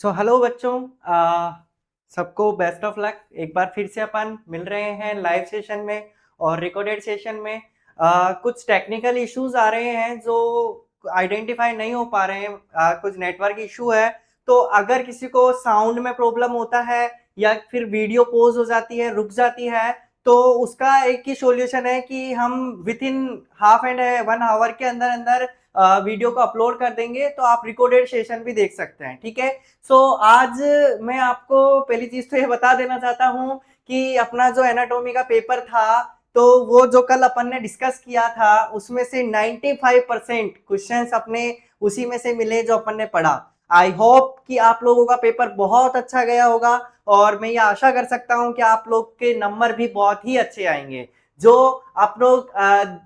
Hello बच्चों, सबको best of luck. एक बार फिर से अपन मिल रहे हैं लाइव सेशन में और रिकॉर्डेड सेशन में। कुछ टेक्निकल इश्यूज आ रहे हैं जो आइडेंटिफाई नहीं हो पा रहे हैं। कुछ नेटवर्क इशू है, तो अगर किसी को साउंड में प्रॉब्लम होता है या फिर वीडियो पॉज हो जाती है, रुक जाती है, तो उसका एक ही सॉल्यूशन है कि हम within half and 1 hour के अंदर अंदर वीडियो को अपलोड कर देंगे, तो आप रिकॉर्डेड सेशन भी देख सकते हैं। ठीक है। आज मैं आपको पहली चीज तो ये बता देना चाहता हूँ कि अपना जो एनाटॉमी का पेपर था, तो वो जो कल अपन ने डिस्कस किया था, उसमें से 95% क्वेश्चंस अपने उसी में से मिले जो अपन ने पढ़ा। आई होप कि आप लोगों का पेपर बहुत अच्छा गया होगा और मैं ये आशा कर सकता हूँ कि आप लोग के नंबर भी बहुत ही अच्छे आएंगे। जो आप लोग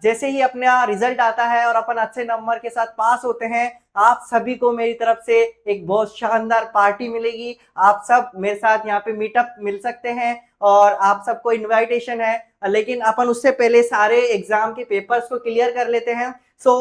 जैसे ही अपना रिजल्ट आता है और अपन अच्छे नंबर के साथ पास होते हैं, आप सभी को मेरी तरफ से एक बहुत शानदार पार्टी मिलेगी। आप सब मेरे साथ यहाँ पे मीटअप मिल सकते हैं और आप सबको इनविटेशन है। लेकिन अपन उससे पहले सारे एग्जाम के पेपर्स को क्लियर कर लेते हैं।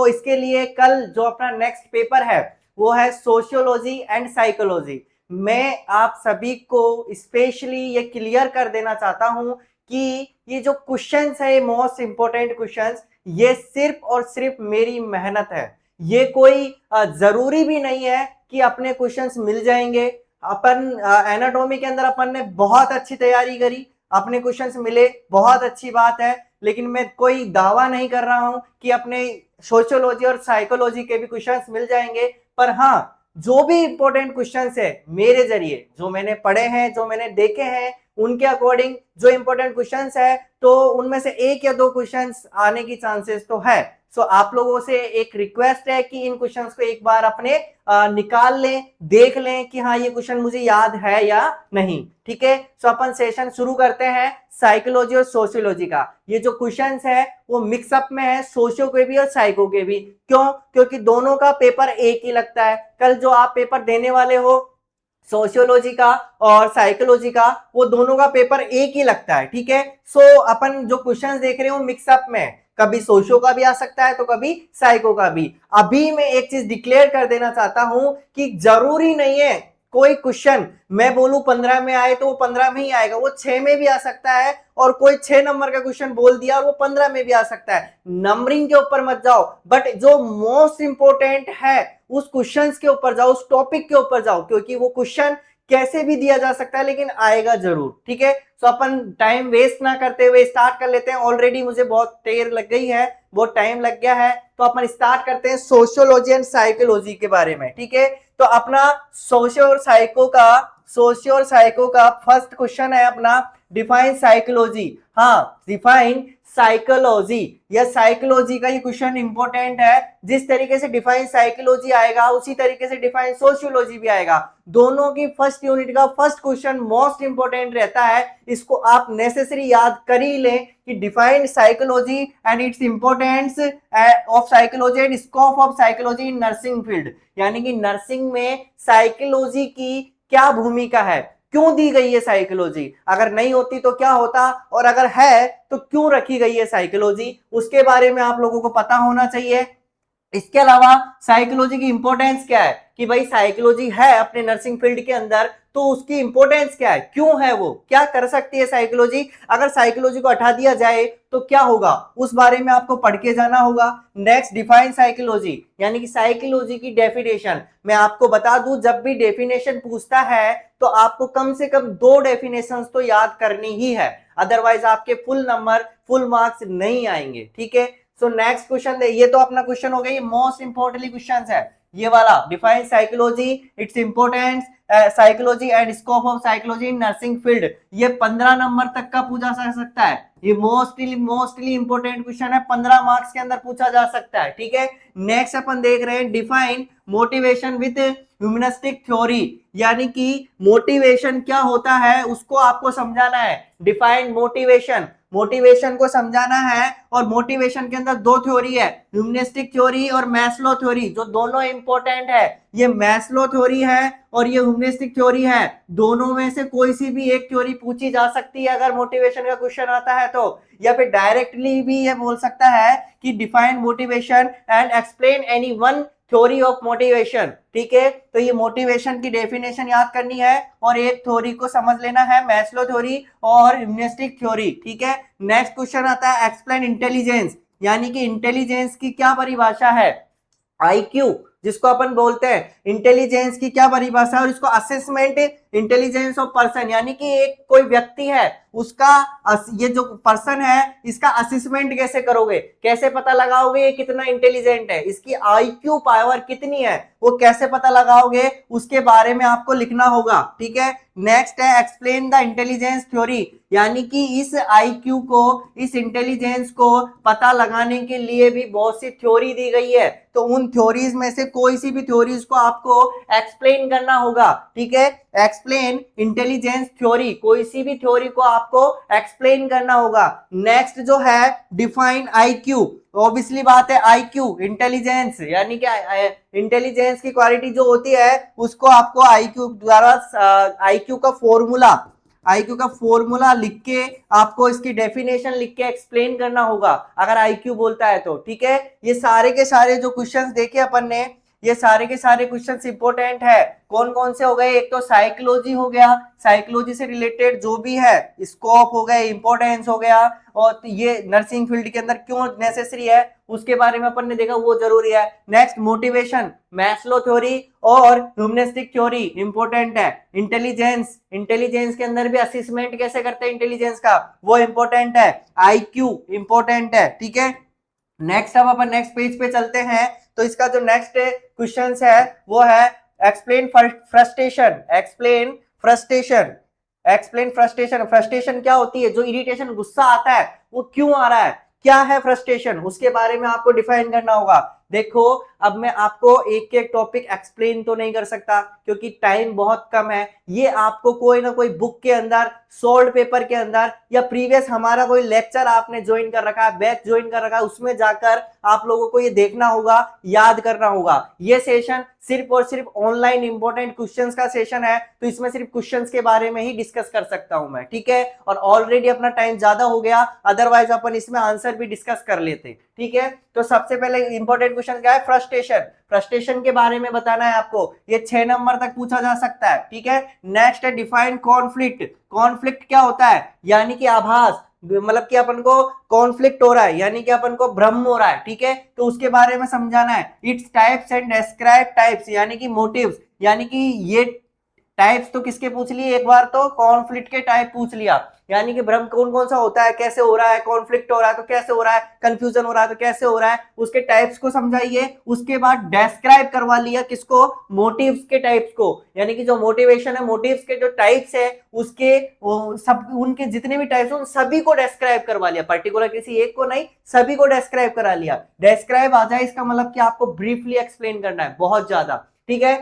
इसके लिए कल जो अपना नेक्स्ट पेपर है वो है सोशियोलॉजी एंड साइकोलॉजी। मैं आप सभी को स्पेशली ये क्लियर कर देना चाहता हूं कि ये जो क्वेश्चंस है, मोस्ट इंपोर्टेंट क्वेश्चंस, ये सिर्फ और सिर्फ मेरी मेहनत है। ये कोई जरूरी भी नहीं है कि अपने क्वेश्चंस मिल जाएंगे। अपन एनाटॉमी के अंदर अपन ने बहुत अच्छी तैयारी करी, अपने क्वेश्चंस मिले, बहुत अच्छी बात है। लेकिन मैं कोई दावा नहीं कर रहा हूं कि अपने सोशियोलॉजी और साइकोलॉजी के भी क्वेश्चंस मिल जाएंगे। पर हाँ, जो भी इंपॉर्टेंट क्वेश्चंस है मेरे जरिए, जो मैंने पढ़े हैं, जो मैंने देखे हैं, उनके अकॉर्डिंग जो इंपॉर्टेंट क्वेश्चंस है, तो उनमें से एक या दो क्वेश्चंस आने की चांसेस तो है। आप लोगों से एक रिक्वेस्ट है कि इन क्वेश्चंस को एक बार अपने निकाल लें, देख लें कि हाँ ये क्वेश्चन मुझे याद है या नहीं। ठीक है। अपन सेशन शुरू करते हैं साइकोलॉजी और सोशियोलॉजी का। ये जो क्वेश्चंस है वो मिक्सअप में है, सोशियो के भी और साइको के भी। क्यों? क्योंकि दोनों का पेपर एक ही लगता है। कल जो आप पेपर देने वाले हो सोशियोलॉजी का और साइकोलॉजी का, वो दोनों का पेपर एक ही लगता है। ठीक है। अपन जो क्वेश्चंस देख रहे हो मिक्सअप में, कभी सोशियो का भी आ सकता है तो कभी साइको का भी। अभी मैं एक चीज डिक्लेयर कर देना चाहता हूं कि जरूरी नहीं है कोई क्वेश्चन मैं बोलूं 15 में आए तो वो 15 में ही आएगा, वो 6 में भी आ सकता है। और कोई 6 नंबर का क्वेश्चन बोल दिया और वो 15 में भी आ सकता है। नंबरिंग के ऊपर मत जाओ, बट जो मोस्ट इंपोर्टेंट है उस क्वेश्चन के ऊपर जाओ, उस टॉपिक के ऊपर जाओ, क्योंकि वो क्वेश्चन कैसे भी दिया जा सकता है लेकिन आएगा जरूर। ठीक है। अपन टाइम वेस्ट ना करते हुए स्टार्ट कर लेते हैं। ऑलरेडी मुझे बहुत देर लग गई है, बहुत टाइम लग गया है, तो अपन स्टार्ट करते हैं सोशियोलॉजी एंड साइकोलॉजी के बारे में। ठीक है। तो अपना सोशियो और साइको का फर्स्ट क्वेश्चन है अपना, डिफाइन साइकोलॉजी। हाँ, डिफाइन साइकोलॉजी या साइकोलॉजी का ये क्वेश्चन इंपॉर्टेंट है। जिस तरीके से डिफाइन साइकोलॉजी आएगा उसी तरीके से डिफाइन सोशियोलॉजी भी आएगा। दोनों की फर्स्ट यूनिट का फर्स्ट क्वेश्चन मोस्ट इंपॉर्टेंट रहता है। इसको आप नेसेसरी याद कर ही लें कि define psychology and its importance of psychology and scope of psychology in nursing field. यानी कि नर्सिंग में साइकोलॉजी की क्या भूमिका है, क्यों दी गई है साइकोलॉजी, अगर नहीं होती तो क्या होता, और अगर है तो क्यों रखी गई है साइकोलॉजी, उसके बारे में आप लोगों को पता होना चाहिए। इसके अलावा साइकोलॉजी की इंपॉर्टेंस क्या है कि भाई साइकोलॉजी है अपने नर्सिंग फील्ड के अंदर, तो उसकी इंपॉर्टेंस क्या है, क्यों है, वो क्या कर सकती है साइकोलॉजी। अगर साइकोलॉजी को हटा दिया जाए तो क्या होगा, उस बारे में आपको पढ़ के जाना होगा। नेक्स्ट, डिफाइन साइकोलॉजी, यानी कि साइकोलॉजी की डेफिनेशन। मैं आपको बता दूं, जब भी डेफिनेशन पूछता है तो आपको कम से कम 2 डेफिनेशन तो याद करनी ही है, अदरवाइज आपके फुल नंबर, फुल मार्क्स नहीं आएंगे। ठीक है। नेक्स्ट क्वेश्चन, ये तो अपना क्वेश्चन हो गया, ये मोस्ट इंपोर्टेंटली क्वेश्चन है ये वाला, define psychology, it's importance, psychology and scope of psychology in nursing field. ये 15 नंबर तक का पूछा जा सकता है। ये मोस्टली इंपोर्टेंट क्वेश्चन है, 15 मार्क्स के अंदर पूछा जा सकता है। ठीक है। नेक्स्ट अपन देख रहे हैं, define motivation with humanistic theory, यानी कि मोटिवेशन क्या होता है उसको आपको समझाना है। डिफाइन मोटिवेशन, मोटिवेशन को समझाना है। और मोटिवेशन के अंदर 2 थ्योरी है, ह्यूमनिस्टिक थ्योरी और मैस्लो थ्योरी, जो दोनों इंपॉर्टेंट है। ये मैस्लो थ्योरी है और ये ह्यूमनिस्टिक थ्योरी है। दोनों में से कोई सी भी एक थ्योरी पूछी जा सकती है अगर मोटिवेशन का क्वेश्चन आता है तो, या फिर डायरेक्टली भी ये बोल सकता है कि define motivation and explain any one theory of motivation. ठीक है, तो ये मोटिवेशन की डेफिनेशन याद करनी है और एक थ्योरी को समझ लेना है, मैस्लो थ्योरी और ह्यूमरिस्टिक थ्योरी। ठीक है, नेक्स्ट क्वेश्चन आता है एक्सप्लेन इंटेलिजेंस, यानी कि इंटेलिजेंस की क्या परिभाषा है। आईक्यू जिसको अपन बोलते हैं, इंटेलिजेंस की क्या परिभाषा है और इसको असेसमेंट इंटेलिजेंस ऑफ पर्सन, यानी कि एक कोई व्यक्ति है उसका ये जो पर्सन है इसका असेसमेंट कैसे करोगे, कैसे पता लगाओगे ये कितना इंटेलिजेंट है, इसकी आईक्यू पावर कितनी है वो कैसे पता लगाओगे, उसके बारे में आपको लिखना होगा। ठीक है, नेक्स्ट है एक्सप्लेन द इंटेलिजेंस थ्योरी, यानी कि इस आईक्यू को, इस इंटेलिजेंस को पता लगाने के लिए भी बहुत सी थ्योरी दी गई है, तो उन थ्योरीज में से कोई सी भी थ्योरीज को आपको एक्सप्लेन करना होगा। ठीक है, एक्सप्लेन इंटेलिजेंस थ्योरी, कोई सी भी थ्योरी को आपको एक्सप्लेन करना होगा। नेक्स्ट जो है डिफाइन आईक्यू, ऑब्वियसली बात है आईक्यू इंटेलिजेंस, यानी कि इंटेलिजेंस की क्वालिटी जो होती है उसको आपको आईक्यू द्वारा, आईक्यू का फॉर्मूला लिख के आपको इसकी डेफिनेशन लिख के एक्सप्लेन करना होगा अगर आईक्यू बोलता है तो। ठीक है, ये सारे के सारे जो क्वेश्चंस देखे अपन ने, ये सारे के सारे क्वेश्चंस इंपॉर्टेंट है। कौन कौन से हो गए, एक तो साइकोलॉजी हो गया, साइकोलॉजी से रिलेटेड जो भी है, स्कोप हो गया, इंपॉर्टेंस हो गया, और ये नर्सिंग फील्ड के अंदर क्यों नेसेसरी है उसके बारे में अपन ने देखा, वो जरूरी है। नेक्स्ट मोटिवेशन, मैस्लो थ्योरी और ह्यूमरिस्टिक थ्योरी इंपॉर्टेंट है। इंटेलिजेंस, इंटेलिजेंस के अंदर भी असेसमेंट कैसे करते हैं इंटेलिजेंस का, वो इंपॉर्टेंट है। आईक्यू इंपॉर्टेंट है। ठीक है, नेक्स्ट अब अपन नेक्स्ट पेज पे चलते हैं, तो इसका जो नेक्स्ट क्वेश्चन है वो है explain frustration, explain frustration, explain frustration. Frustration क्या होती है, जो इरिटेशन, गुस्सा आता है वो क्यों आ रहा है, क्या है फ्रस्ट्रेशन, उसके बारे में आपको डिफाइन करना होगा। देखो अब मैं आपको एक एक टॉपिक एक्सप्लेन तो नहीं कर सकता क्योंकि टाइम बहुत कम है, ये आपको कोई ना कोई बुक के अंदर, सोल्ड पेपर के अंदर, या प्रीवियस हमारा कोई लेक्चर आपने ज्वाइन कर रखा है, बैच ज्वाइन कर रखा है, उसमें जाकर आप लोगों को ये देखना होगा, याद करना होगा। ये सेशन सिर्फ और सिर्फ ऑनलाइन इंपॉर्टेंट क्वेश्चंस का सेशन है, तो इसमें सिर्फ क्वेश्चंस के बारे में ही डिस्कस कर सकता हूं मैं। ठीक है, और ऑलरेडी अपना टाइम ज्यादा हो गया, अदरवाइज अपन इसमें आंसर भी डिस्कस कर लेते। ठीक है, तो सबसे पहले इंपॉर्टेंट क्वेश्चन क्या है, फ्रस्ट्रेशन। फ्रस्ट्रेशन के बारे में बताना है आपको, ये 6 नंबर तक पूछा जा सकता है। ठीक है, नेक्स्ट है डिफाइन कॉन्फ्लिक्ट। कॉन्फ्लिक्ट क्या होता है, यानी कि आभास, मतलब कि अपन को कॉन्फ्लिक्ट हो रहा है, यानी कि अपन को भ्रम हो रहा है। ठीक है, तो उसके बारे में समझाना है। Its types and describe types, यानी कि मोटिव्स, यानी कि ये टाइप्स तो किसके पूछ लिए, एक बार तो कॉन्फ्लिक्ट के टाइप पूछ लिया, यानी कि भ्रम कौन कौन सा होता है, कैसे हो रहा है, कॉन्फ्लिक्ट हो रहा है तो कैसे हो रहा है, कंफ्यूजन हो रहा है तो कैसे हो रहा है, उसके टाइप्स को समझाइए। उसके बाद डिस्क्राइब करवा लिया किसको, मोटिव्स के टाइप्स को, यानी कि जो मोटिवेशन है, मोटिव्स के जो टाइप्स है उसके सब, उनके जितने भी टाइप्स उन सभी को डिस्क्राइब करवा लिया, पर्टिकुलर किसी एक को नहीं, सभी को डिस्क्राइब करा लिया। डिस्क्राइब आ जाए इसका मतलब कि आपको ब्रीफली एक्सप्लेन करना है बहुत ज्यादा। ठीक है,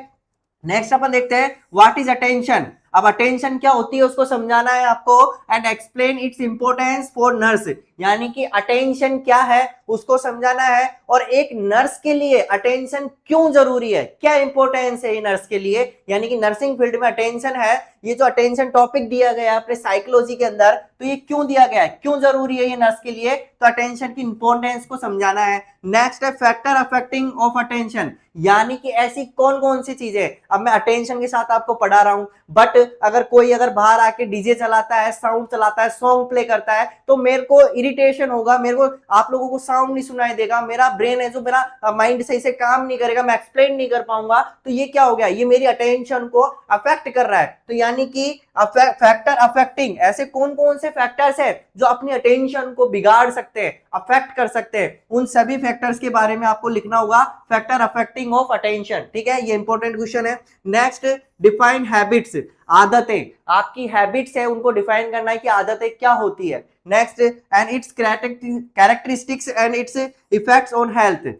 नेक्स्ट अपन देखते हैं व्हाट इज अटेंशन। अब अटेंशन क्या होती है उसको समझाना है आपको, and explain it's importance for nurse, यानी कि अटेंशन क्या है उसको समझाना है, और एक नर्स के लिए अटेंशन क्यों जरूरी है, क्या इंपॉर्टेंस है ये नर्स के लिए, यानी कि नर्सिंग फील्ड में अटेंशन है, ये जो अटेंशन टॉपिक दिया गया है अपने साइकोलॉजी के अंदर, तो ये क्यों दिया गया है, क्यों जरूरी है ये नर्स के लिए, तो अटेंशन की इंपॉर्टेंस को समझाना है। नेक्स्ट है फैक्टर अफेक्टिंग ऑफ अटेंशन, यानी कि ऐसी कौन कौन सी चीजें, अब मैं अटेंशन के साथ आपको पढ़ा रहा हूं, बट अगर कोई अगर बाहर आके डीजे चलाता है, साउंड चलाता है, सॉन्ग प्ले करता है, तो मेरे को इरिटेशन होगा, मेरे को, आप लोगों को साउंड नहीं सुनाई देगा, मेरा ब्रेन है जो मेरा माइंड सही से काम नहीं करेगा, मैं एक्सप्लेन नहीं कर पाऊंगा, तो ये क्या हो गया, ये मेरी अटेंशन को अफेक्ट कर रहा है। तो यानी कि फैक्टर अफेक्टिंग, ऐसे कौन कौन से फैक्टर्स है जो अपनी अटेंशन को बिगाड़ सकते हैं, अफेक्ट कर सकते हैं, उन सभी फैक्टर्स के बारे में आपको लिखना होगा, फैक्टर अफेक्टिंग ऑफ अटेंशन। ठीक है, ये इंपॉर्टेंट क्वेश्चन है। नेक्स्ट डिफाइन हैबिट्स, आदतें, आपकी हैबिट्स है उनको डिफाइन करना है कि आदतें क्या होती है। Next and it's characteristics and it's effects on health,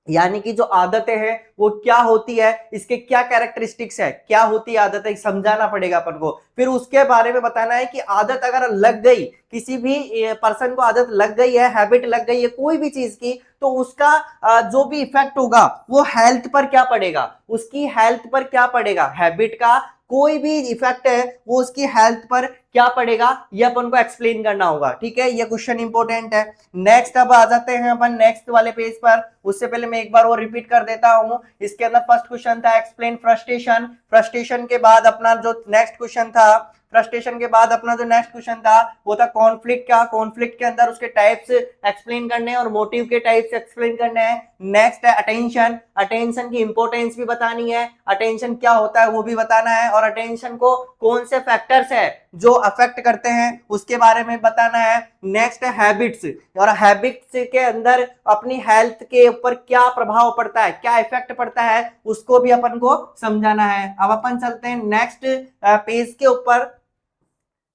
यानी कि जो आदतें हैं वो क्या होती है, इसके क्या कैरेक्टरिस्टिक्स है, क्या होती है आदतें, समझाना पड़ेगा अपन को। फिर उसके बारे में बताना है कि आदत अगर लग गई, किसी भी पर्सन को आदत लग गई है, हैबिट लग गई है कोई भी चीज की, तो उसका जो भी इफेक्ट होगा वो हेल्थ पर क्या पड़ेगा, उसकी हेल्थ पर क्या पड़ेगा, हैबिट का कोई भी इफेक्ट है वो उसकी हेल्थ पर क्या पड़ेगा, ये अपन को एक्सप्लेन करना होगा। ठीक है, ये क्वेश्चन इंपॉर्टेंट है। नेक्स्ट अब आ जाते हैं अपन नेक्स्ट वाले पेज पर। उससे पहले मैं एक बार और रिपीट कर देता हूं। इसके अंदर फर्स्ट क्वेश्चन था एक्सप्लेन फ्रस्ट्रेशन। फ्रस्ट्रेशन के बाद अपना जो नेक्स्ट क्वेश्चन था, फ्रस्ट्रेशन के बाद अपना जो नेक्स्ट क्वेश्चन था वो था कॉन्फ्लिक्ट का। कॉन्फ्लिक्ट के अंदर उसके टाइप्स एक्सप्लेन करने हैं और मोटिव के टाइप्स एक्सप्लेन करने हैं। नेक्स्ट है अटेंशन। अटेंशन की इंपॉर्टेंस भी बतानी है, अटेंशन क्या होता है वो भी बताना है, और अटेंशन को कौन से फैक्टर्स है जो अफेक्ट करते हैं उसके बारे में बताना है। नेक्स्ट है हैबिट्स, और हैबिट्स के अंदर अपनी हेल्थ के ऊपर क्या प्रभाव पड़ता है, क्या इफेक्ट पड़ता है, उसको भी अपन को समझाना है। अब अपन चलते हैं नेक्स्ट पेज के ऊपर।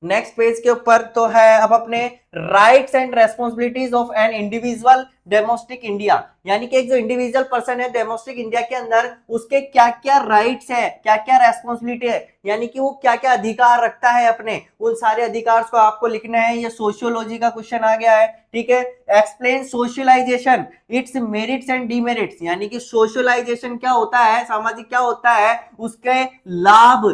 नेक्स्ट पेज के ऊपर तो है अब अपने rights and responsibilities of an individual डेमोस्टिक India, यानी कि एक जो इंडिविजुअल पर्सन है डेमोस्टिक इंडिया के अंदर उसके क्या क्या राइट्स है, क्या क्या रेस्पॉन्सिबिलिटी है, यानी कि वो क्या क्या अधिकार रखता है अपने, उन सारे अधिकार को आपको लिखना है। ये सोशियोलॉजी का क्वेश्चन आ गया है। ठीक है, explain socialisation its merits and demerits, यानी कि सोशलाइजेशन क्या होता है, सामाजिक क्या होता है, उसके लाभ,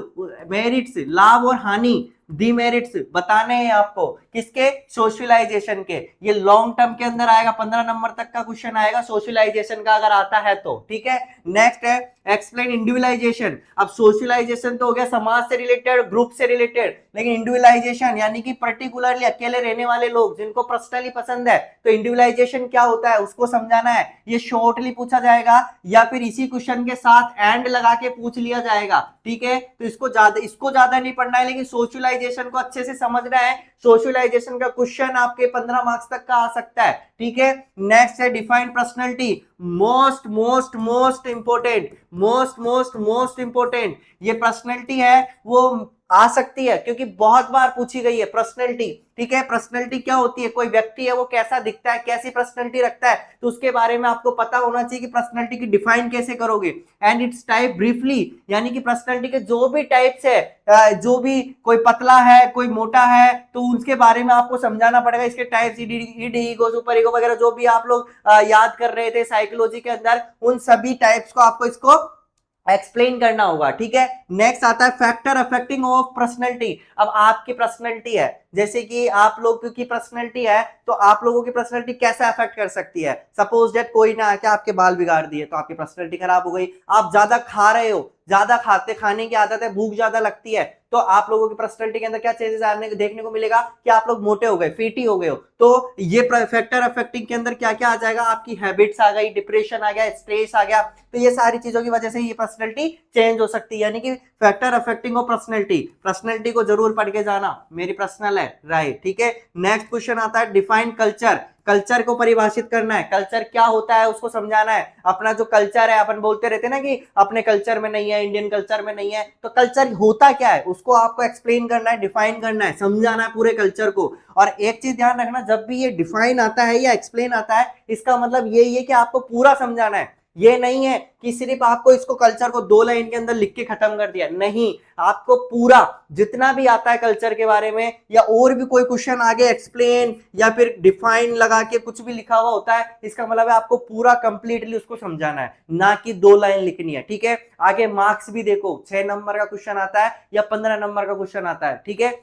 मेरिट्स लाभ और हानि, डिमेरिट्स बताने हैं आपको, किसके, सोशलाइजेशन के। ये लॉन्ग टर्म के अंदर आएगा, 15 नंबर तक का क्वेश्चन आएगा सोशलाइजेशन का अगर आता है तो। ठीक है, नेक्स्ट है एक्सप्लेन इंडिविजुअलाइजेशन। अब सोशलाइजेशन तो हो गया समाज से रिलेटेड, ग्रुप से रिलेटेड, लेकिन इंडिविजुअलाइजेशन यानी कि पर्टिकुलरली अकेले रहने वाले लोग जिनको पर्सनली पसंद है, तो इंडिविजुअलाइजेशन क्या होता है उसको समझाना है। ये शॉर्टली पूछा जाएगा या फिर इसी क्वेश्चन के साथ एंड लगा के पूछ लिया जाएगा। ठीक है, तो इसको ज्यादा नहीं पढ़ना है, लेकिन सोशलाइजेशन को अच्छे से समझना है। सोशलाइजेशन का क्वेश्चन आपके 15 मार्क्स तक का आ सकता है। ठीक है, नेक्स्ट है define personality, most most most important, most important. ये पर्सनैलिटी है वो आ सकती है क्योंकि बहुत बार पूछी गई है पर्सनैलिटी। ठीक है, पर्सनैलिटी क्या होती है, कोई व्यक्ति है वो कैसा दिखता है, कैसी पर्सनैलिटी रखता है, तो उसके बारे में आपको पता होना चाहिए कि पर्सनैलिटी की डिफाइन कैसे करोगे। एंड इट्स टाइप ब्रीफली, यानी कि पर्सनैलिटी के जो भी टाइप्स है, जो भी कोई पतला है कोई मोटा है तो उसके बारे में आपको समझाना पड़ेगा। इसके टाइप्स ईड, ईगो, सुपर ईगो वगैरह जो भी आप लोग याद कर रहे थे साइकोलॉजी के अंदर, उन सभी टाइप्स को आपको इसको एक्सप्लेन करना होगा। ठीक है, नेक्स्ट आता है फैक्टर अफेक्टिंग ऑफ पर्सनैलिटी। अब आपकी पर्सनैलिटी है, जैसे कि आप लोग की पर्सनैलिटी है तो आप लोगों की पर्सनैलिटी कैसे अफेक्ट कर सकती है। सपोज दैट कोई ना आके आपके बाल बिगाड़ दिए तो आपकी पर्सनैलिटी खराब हो गई। आप ज्यादा खा रहे हो, ज्यादा खाने की आदत है, भूख ज्यादा लगती है, तो आप लोगों की पर्सनैलिटी के अंदर क्या चेंजेस आने देखने को मिलेगा कि आप लोग मोटे हो गए, फीटी हो गए हो। तो ये फैक्टर अफेक्टिंग के अंदर क्या क्या आ जाएगा, आपकी हैबिट्स आ गई, डिप्रेशन आ गया, स्ट्रेस आ गया, तो ये सारी चीजों की वजह से ये पर्सनैलिटी चेंज हो सकती है। यानी कि factor affecting of personality, personality को जरूर पढ़ के जाना, मेरी पर्सनल है राइट। ठीक है, नेक्स्ट क्वेश्चन आता है डिफाइन कल्चर। कल्चर को परिभाषित करना है, कल्चर क्या होता है उसको समझाना है। अपना जो कल्चर है, अपन बोलते रहते हैं ना कि अपने कल्चर में नहीं है, इंडियन कल्चर में नहीं है, तो कल्चर होता क्या है उसको आपको एक्सप्लेन करना है, डिफाइन करना है, समझाना है पूरे कल्चर को। और एक चीज ध्यान रखना, जब भी ये डिफाइन आता है या एक्सप्लेन आता है, इसका मतलब यही है कि आपको पूरा समझाना है। ये नहीं है कि सिर्फ आपको इसको कल्चर को 2 लाइन के अंदर लिख के खत्म कर दिया, नहीं, आपको पूरा जितना भी आता है कल्चर के बारे में, या और भी कोई क्वेश्चन आगे एक्सप्लेन या फिर डिफाइन लगा के कुछ भी लिखा हुआ होता है, इसका मतलब है आपको पूरा कंप्लीटली उसको समझाना है, ना कि 2 लाइन लिखनी है। ठीक है, आगे मार्क्स भी देखो, 6 नंबर का क्वेश्चन आता है या 15 नंबर का क्वेश्चन आता है। ठीक है,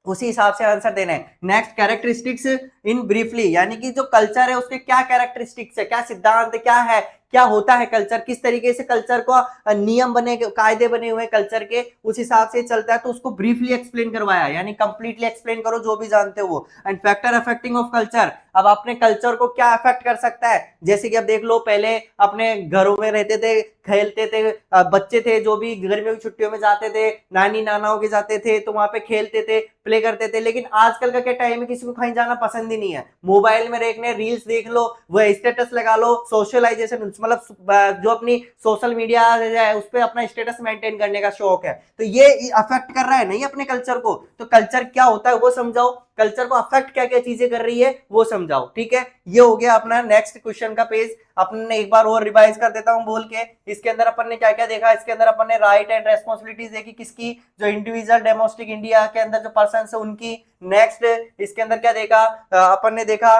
उसी हिसाब से आंसर देना है। नेक्स्ट कैरेक्टरिस्टिक्स इन ब्रीफली, यानी कि जो कल्चर है उसके क्या कैरेक्टरिस्टिक्स है, क्या सिद्धांत, क्या है, क्या होता है कल्चर, किस तरीके से कल्चर को नियम बने, कायदे बने हुए कल्चर के, उस हिसाब से चलता है, तो उसको ब्रीफली एक्सप्लेन करवाया, यानी कंप्लीटली एक्सप्लेन करो जो भी जानते हो वो। And factor affecting of culture, अब अपने कल्चर को क्या अफेक्ट कर सकता है, जैसे कि अब देख लो, पहले अपने घरों में रहते थे, खेलते थे, बच्चे थे जो भी गर्मियों की छुट्टियों में जाते थे, नानी नानाओं के जाते थे तो वहां पे खेलते थे, प्ले करते थे। लेकिन आजकल का क्या टाइम है, किसी को कहीं जाना पसंद ही नहीं है, मोबाइल में देखने, रील्स देख लो, वह स्टेटस लगा लो, सोशलाइजेशन मतलब जो अपनी सोशल मीडिया है उस पर अपना स्टेटस मेंटेन करने का शौक है, तो ये अफेक्ट कर रहा है नहीं अपने कल्चर को। तो कल्चर क्या होता है वो समझाओ, कल्चर को अफेक्ट क्या क्या चीजें कर रही है वो समझाओ। ठीक है, ये हो गया अपना नेक्स्ट क्वेश्चन का पेज। अपन ने एक बार और रिवाइज कर देता हूं बोल के। इसके अंदर अपन ने क्या क्या देखा, इसके अंदर अपन ने राइट एंड रेस्पॉन्सिबिलिटीज देखी किसकी, जो इंडिविजुअल डोमेस्टिक इंडिया के अंदर जो पर्सन है उनकी। नेक्स्ट इसके अंदर क्या देखा, अपन ने देखा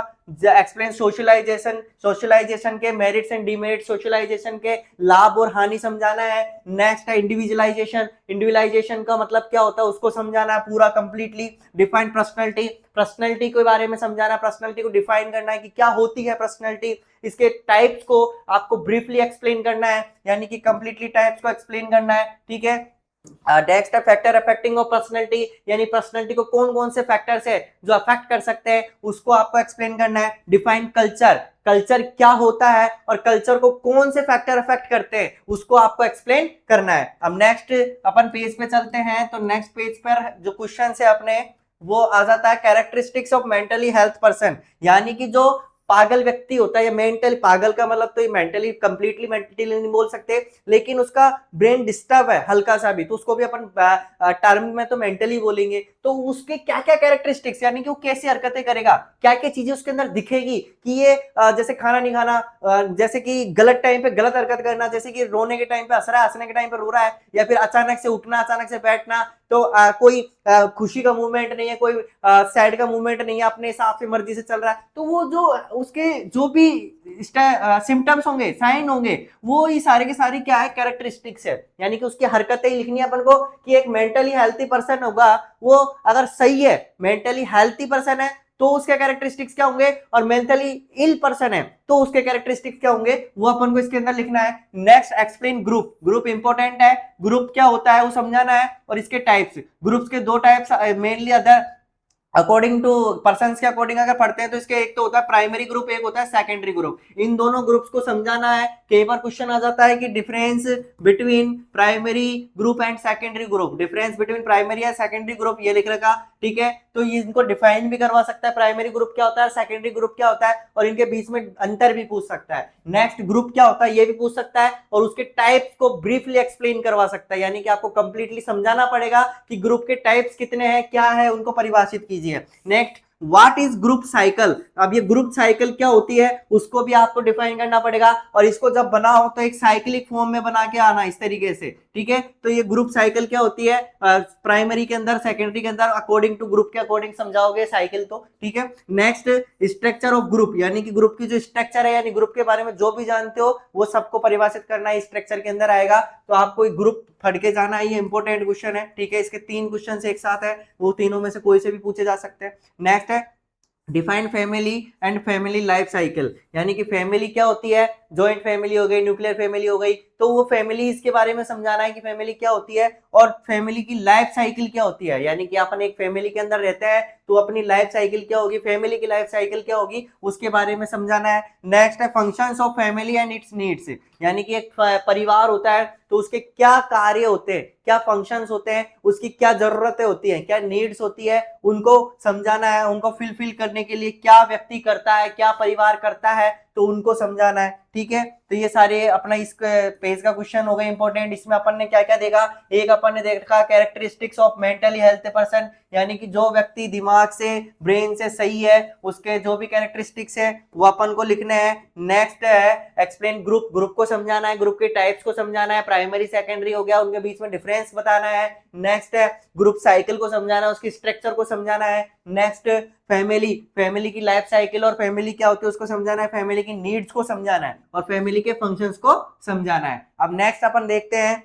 एक्सप्लेन सोशलाइजेशन, सोशलाइजेशन के मेरिट्स एंड डिमेरिट्स, सोशलाइजेशन के लाभ और हानि समझाना है। नेक्स्ट है इंडिविजुअलाइजेशन, इंडिविजुअलाइजेशन का मतलब क्या होता है उसको समझाना है पूरा कंप्लीटली। डिफाइन पर्सनैलिटी, पर्सनैलिटी के बारे में समझाना, पर्सनैलिटी को डिफाइन करना है कि क्या होती है पर्सनैलिटी, इसके टाइप्स को आपको ब्रीफली एक्सप्लेन करना है, यानी कि कंप्लीटली टाइप्स को एक्सप्लेन करना है, ठीक है। नेक्स्ट है फैक्टर अफेक्टिंग ऑफ पर्सनैलिटी, यानी पर्सनैलिटी को कौन कौन से फैक्टर्स है जो अफेक्ट कर सकते हैं उसको आपको एक्सप्लेन करना है। डिफाइन कल्चर, कल्चर क्या होता है और कल्चर को कौन से फैक्टर अफेक्ट करते हैं उसको आपको एक्सप्लेन करना है। अब नेक्स्ट अपन पेज पे चलते हैं, तो नेक्स्ट पेज पर जो क्वेश्चन है अपने वो आ जाता है characteristics of mentally health person, यानी कि जो पागल व्यक्ति होता है या मेंटली, पागल का मतलब तो ये मेंटली कंप्लीटली मेंटली नहीं बोल सकते, लेकिन उसका ब्रेन डिस्टर्ब है हल्का सा भी, तो उसको भी अपन टर्म में तो मेंटली बोलेंगे। तो उसके क्या क्या कैरेक्टरिस्टिक्स, यानी कि वो कैसी हरकतें करेगा, क्या क्या चीजें उसके अंदर दिखेगी कि ये जैसे खाना नहीं खाना, जैसे कि गलत टाइम पे गलत हरकत करना, जैसे कि रोने के टाइम पे हंस रहा है, हंसने के टाइम पे रो रहा है, या फिर अचानक से उठना, अचानक से बैठना, तो कोई खुशी का मूवमेंट नहीं है, कोई सैड का मूवमेंट नहीं है, अपने हिसाब से मर्जी से चल रहा है। तो वो जो उसके जो भी सिम्टम्स होंगे, साइन होंगे, वो ये सारे के सारे क्या है, कैरेक्टरिस्टिक्स है, यानी कि उसकी हरकतें ही लिखनी है अपन को कि एक मेंटली हेल्थी पर्सन होगा, वो अगर सही है, मेंटली हेल्थी पर्सन है तो उसके कैरेक्टरिस्टिक्स क्या होंगे, और मेंटली इल पर्सन है तो उसके कैरेक्टरिस्टिक्स क्या होंगे, वो अपन को इसके अंदर लिखना है। Next explain group, group important है, ग्रुप क्या होता है वो समझाना है, और इसके टाइप्स, ग्रुप्स के दो types mainly other according to person के अकॉर्डिंग अगर पढ़ते हैं तो इसके एक तो होता है प्राइमरी ग्रुप, एक होता है सेकेंडरी ग्रुप। इन दोनों ग्रुप्स को समझाना है। कई बार क्वेश्चन आ जाता है कि difference between primary group and secondary group, difference between primary या सेकेंडरी ग्रुप ये लिख रखा, ठीक है। तो ये इनको डिफाइन भी करवा सकता है, प्राइमरी ग्रुप क्या होता है, सेकेंडरी ग्रुप क्या होता है, और इनके बीच में अंतर भी पूछ सकता है। नेक्स्ट ग्रुप क्या होता है ये भी पूछ सकता है, और उसके टाइप्स को ब्रीफली एक्सप्लेन करवा सकता है, यानी कि आपको कंप्लीटली समझाना पड़ेगा कि ग्रुप के टाइप्स कितने हैं, क्या है, उनको परिभाषित कीजिए। Next what is group cycle, अब ये ग्रुप साइकिल क्या होती है उसको भी आपको डिफाइन करना पड़ेगा, और इसको जब बनाओ तो एक साइक्लिक फॉर्म में बना के आना इस तरीके से, ठीक है। तो ये ग्रुप साइकिल क्या होती है, प्राइमरी के अंदर, सेकेंडरी के अंदर, अकॉर्डिंग टू ग्रुप के अकॉर्डिंग समझाओगे साइकिल तो, ठीक है। नेक्स्ट स्ट्रक्चर ऑफ ग्रुप, यानी कि ग्रुप की जो स्ट्रक्चर है, यानी ग्रुप के बारे में जो भी जानते हो वो सबको परिभाषित करना है, स्ट्रक्चर के अंदर आएगा। तो आपको एक ग्रुप फट के जाना है, ये इंपॉर्टेंट क्वेश्चन है, ठीक है। इसके 3 क्वेश्चन एक साथ है, वो तीनों में से कोई से भी पूछे जा सकते हैं। नेक्स्ट है define family and family life cycle, यानी कि फैमिली क्या होती है, जॉइंट फैमिली हो गई, न्यूक्लियर फैमिली हो गई, तो वो फैमिली इसके बारे में समझाना है कि फैमिली क्या होती है, और फैमिली की लाइफ साइकिल क्या होती है, यानी कि अपन एक फैमिली के अंदर रहते हैं तो अपनी लाइफ साइकिल क्या होगी, फैमिली की लाइफ साइकिल क्या होगी, उसके बारे में समझाना है। नेक्स्ट है functions of family and it's needs, यानी कि एक परिवार होता है तो उसके क्या कार्य होते हैं, क्या फंक्शंस होते हैं, उसकी क्या जरूरतें होती हैं, क्या नीड्स होती है, उनको समझाना है। उनको फिलफिल करने के लिए क्या व्यक्ति करता है, क्या परिवार करता है, तो उनको समझाना है, ठीक है। तो ये सारे अपना इस पेज का क्वेश्चन हो गए इंपॉर्टेंट। इसमें अपन ने क्या क्या देखा, एक अपन ने देखा characteristics of mentally health person, यानी कि जो व्यक्ति दिमाग से, ब्रेन से सही है उसके जो भी कैरेक्टरिस्टिक्स है वो अपन को लिखने हैं। नेक्स्ट है एक्सप्लेन ग्रुप, ग्रुप को समझाना है, ग्रुप के टाइप्स को समझाना है, प्राइमरी सेकेंडरी हो गया, उनके बीच में डिफरेंस बताना है। नेक्स्ट है ग्रुप साइकिल को समझाना है, उसकी स्ट्रक्चर को समझाना है। नेक्स्ट फैमिली, फैमिली की लाइफ साइकिल और फैमिली क्या होती है उसको समझाना है, फैमिली की नीड्स को समझाना है, और फैमिली के फंक्शंस को समझाना है। अब नेक्स्ट अपन देखते हैं,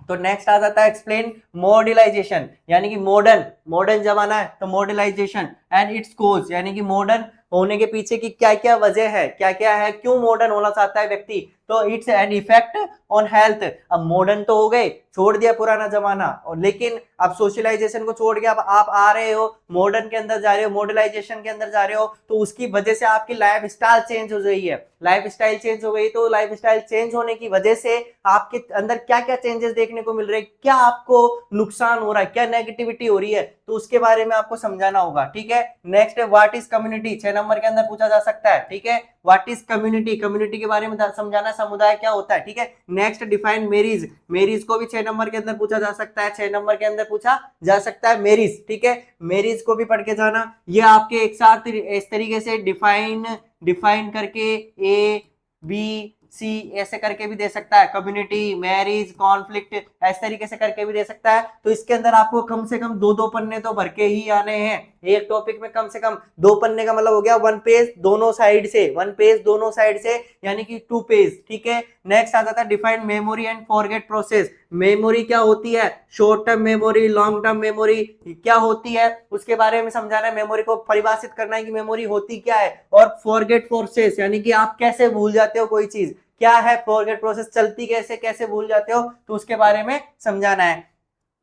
तो नेक्स्ट आ जाता है एक्सप्लेन मॉडर्नाइजेशन, यानी कि मॉडर्न, मॉडर्न जमाना है तो मॉडर्नाइजेशन एंड इट्स कोज, यानी कि मॉडर्न होने के पीछे की क्या क्या वजह है, क्या क्या है, क्यों मॉडर्न होना चाहता है व्यक्ति, तो it's an effect on health. अब मॉडर्न तो हो गए, छोड़ दिया पुराना जमाना, और लेकिन अब सोशलाइजेशन को छोड़ के अब आप आ रहे हो मॉडर्न के अंदर जा रहे हो, मॉडर्नाइजेशन के अंदर जा रहे हो, तो उसकी वजह से आपकी लाइफ स्टाइल चेंज हो गई है, लाइफ स्टाइल चेंज हो गई, तो लाइफ स्टाइल चेंज होने की वजह से आपके अंदर क्या क्या चेंजेस देखने को मिल रहे हैं, क्या आपको नुकसान हो रहा है, क्या नेगेटिविटी हो रही है, तो उसके बारे में आपको समझाना होगा, ठीक है। नेक्स्ट है व्हाट इज कम्युनिटी, 6 नंबर के अंदर पूछा जा सकता है, ठीक है। व्हाट इज कम्युनिटी, कम्युनिटी के बारे में समझाना समुदाय क्या होता है, ठीक है। नेक्स्ट डिफाइन मेरीज, मेरीज को भी 6 नंबर के अंदर पूछा जा सकता है, 6 नंबर के अंदर पूछा जा सकता है मेरीज, ठीक है। मेरीज को भी पढ़ के जाना। ये आपके एक साथ इस तरीके से डिफाइन करके ए बी सी ऐसे करके भी दे सकता है, कम्युनिटी, मैरिज, कॉन्फ्लिक्ट, इस तरीके से करके भी दे सकता है। तो इसके अंदर आपको कम से कम 2-2 पन्ने तो भर के ही आने हैं एक टॉपिक में, कम से कम 2 पन्ने का मतलब हो गया 1 पेज दोनों साइड से, 1 पेज दोनों साइड से, यानी कि 2 पेज, ठीक है। नेक्स्ट आ जाता है define memory and forget process. Memory क्या होती है, short term memory, long term memory क्या होती है, उसके बारे में समझाना है। मेमोरी को परिभाषित करना है कि मेमोरी होती क्या है। और फॉरगेट प्रोसेस यानी कि आप कैसे भूल जाते हो कोई चीज, क्या है फॉरगेट प्रोसेस, चलती कैसे, कैसे भूल जाते हो, तो उसके बारे में समझाना है।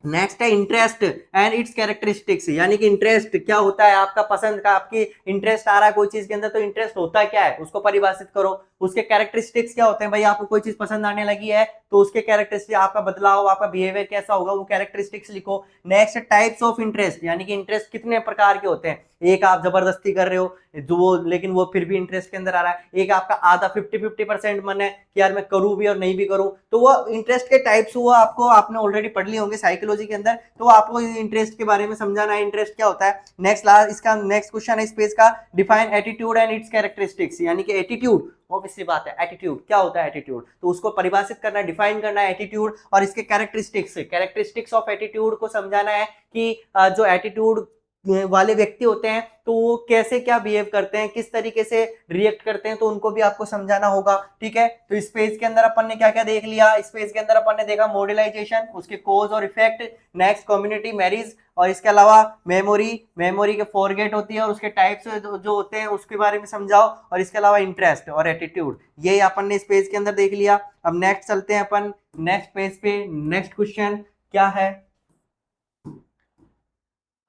नेक्स्ट है इंटरेस्ट एंड इट्स कैरेक्टरिस्टिक्स, यानी कि इंटरेस्ट क्या होता है, आपका पसंद का, आपकी इंटरेस्ट आ रहा है कोई चीज के अंदर, तो इंटरेस्ट होता क्या है उसको परिभाषित करो। उसके कैरेक्टरिस्टिक्स क्या होते हैं, भाई आपको कोई चीज पसंद आने लगी है तो उसके कैरेक्टरिस्टिक्स, आपका बदलाव, आपका बिहेवियर कैसा होगा, वो कैरेक्टरिस्टिक्स लिखो। नेक्स्ट टाइप्स ऑफ इंटरेस्ट, यानी कि इंटरेस्ट कितने प्रकार के होते हैं। एक आप जबरदस्ती कर रहे हो जो वो, लेकिन वो फिर भी इंटरेस्ट के अंदर आ रहा है। एक आपका आधा 50-50% मन है कि यार मैं करूं भी और नहीं भी करूं, तो वो इंटरेस्ट के टाइप्स हुआ, आपको आपने ऑलरेडी पढ़ लिए होंगे साइकोलॉजी के अंदर, तो आपको इंटरेस्ट के बारे में समझाना है, इंटरेस्ट क्या होता है। नेक्स्ट लास्ट इसका नेक्स्ट क्वेश्चन है इस पेज का, define attitude and it's characteristics, यानी कि एटीट्यूड, ऑब्वियसली बात है, एटीट्यूड क्या होता है, एटीट्यूड तो उसको परिभाषित करना है, डिफाइन करना है एटीट्यूड, और इसके कैरेक्टरिस्टिक्स ऑफ एटीट्यूड को समझाना है कि जो एटीट्यूड वाले व्यक्ति होते हैं तो वो कैसे क्या बिहेव करते हैं, किस तरीके से रिएक्ट करते हैं, तो उनको भी आपको समझाना होगा, ठीक है। तो इस पेज के अंदर अपन ने क्या क्या देख लिया, इस पेज के अंदर अपन ने देखा मॉडलाइजेशन, उसके कोज और इफेक्ट, नेक्स्ट कम्युनिटी, मैरिज, और इसके अलावा मेमोरी के फॉरगेट होती है और उसके टाइप्स जो होते हैं उसके बारे में समझाओ, और इसके अलावा इंटरेस्ट और एटीट्यूड, ये अपन ने इस पेज के अंदर देख लिया। अब नेक्स्ट चलते हैं अपन नेक्स्ट पेज पे। नेक्स्ट क्वेश्चन क्या है,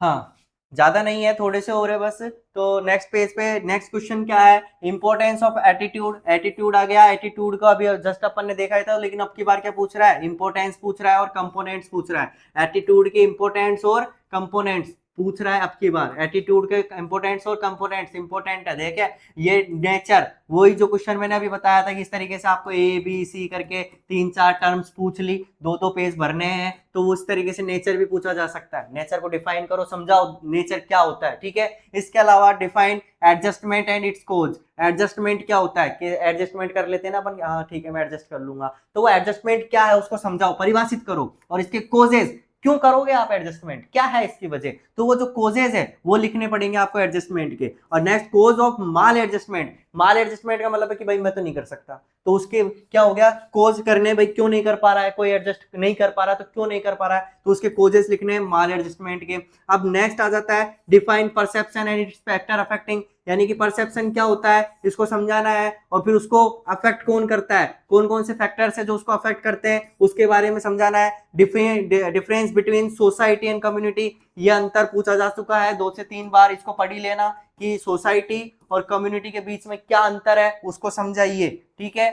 हाँ ज्यादा नहीं है, थोड़े से हो रहे बस। तो नेक्स्ट पेज पे नेक्स्ट क्वेश्चन क्या है, इंपॉर्टेंस ऑफ एटीट्यूड, एटीट्यूड आ गया। एटीट्यूड का अभी जस्ट अपन ने देखा था, लेकिन अब की बार क्या पूछ रहा है, इंपॉर्टेंस पूछ रहा है और कंपोनेंट्स पूछ रहा है। एटीट्यूड के इंपॉर्टेंट्स और कंपोनेंट्स पूछ रहा है अब की बार। एटीट्यूड के इंपॉर्टेंट्स और कंपोनेंट्स इंपॉर्टेंट है, देखे ये नेचर, वही जो क्वेश्चन मैंने अभी बताया था कि इस तरीके से आपको ए बी सी करके 3-4 टर्म्स पूछ ली, 2-2 पेज भरने हैं, तो उस तरीके से नेचर भी पूछा जा सकता है। नेचर को डिफाइन करो, समझाओ नेचर क्या होता है, ठीक है। इसके अलावा define adjustment and its cause, adjustment क्या होता है, कि एडजस्टमेंट कर लेते हैं ना अपन, हाँ ठीक है मैं एडजस्ट कर लूंगा, तो वो एडजस्टमेंट क्या है उसको समझाओ, परिभाषित करो, और इसके कोजेज, क्यों करोगे आप एडजस्टमेंट, क्या है इसकी वजह, तो वो जो कोजेज है वो लिखने पड़ेंगे आपको एडजस्टमेंट के। और next cause of maladjustment, maladjustment का मतलब है कि भाई मैं तो नहीं कर सकता, तो उसके क्या हो गया, कोज करने, भाई क्यों नहीं कर पा रहा है कोई, एडजस्ट नहीं कर पा रहा तो क्यों नहीं कर पा रहा है, तो उसके कोजेस लिखने हैं माल एडजस्टमेंट के। अब नेक्स्ट आ जाता है define perception and it's factor affecting, यानी कि परसेप्शन क्या होता है इसको समझाना है, और फिर उसको अफेक्ट कौन करता है, कौन कौन से फैक्टर्स है जो उसको अफेक्ट करते हैं उसके बारे में समझाना है। Difference between society and community, ये अंतर पूछा जा चुका है 2 से 3 बार, इसको पढ़ ही लेना कि सोसाइटी और कम्युनिटी के बीच में क्या अंतर है उसको समझाइए, ठीक है।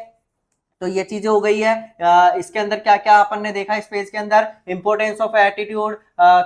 तो ये चीजें हो गई है। इसके अंदर क्या क्या अपन ने देखा इस पेज के अंदर, importance of attitude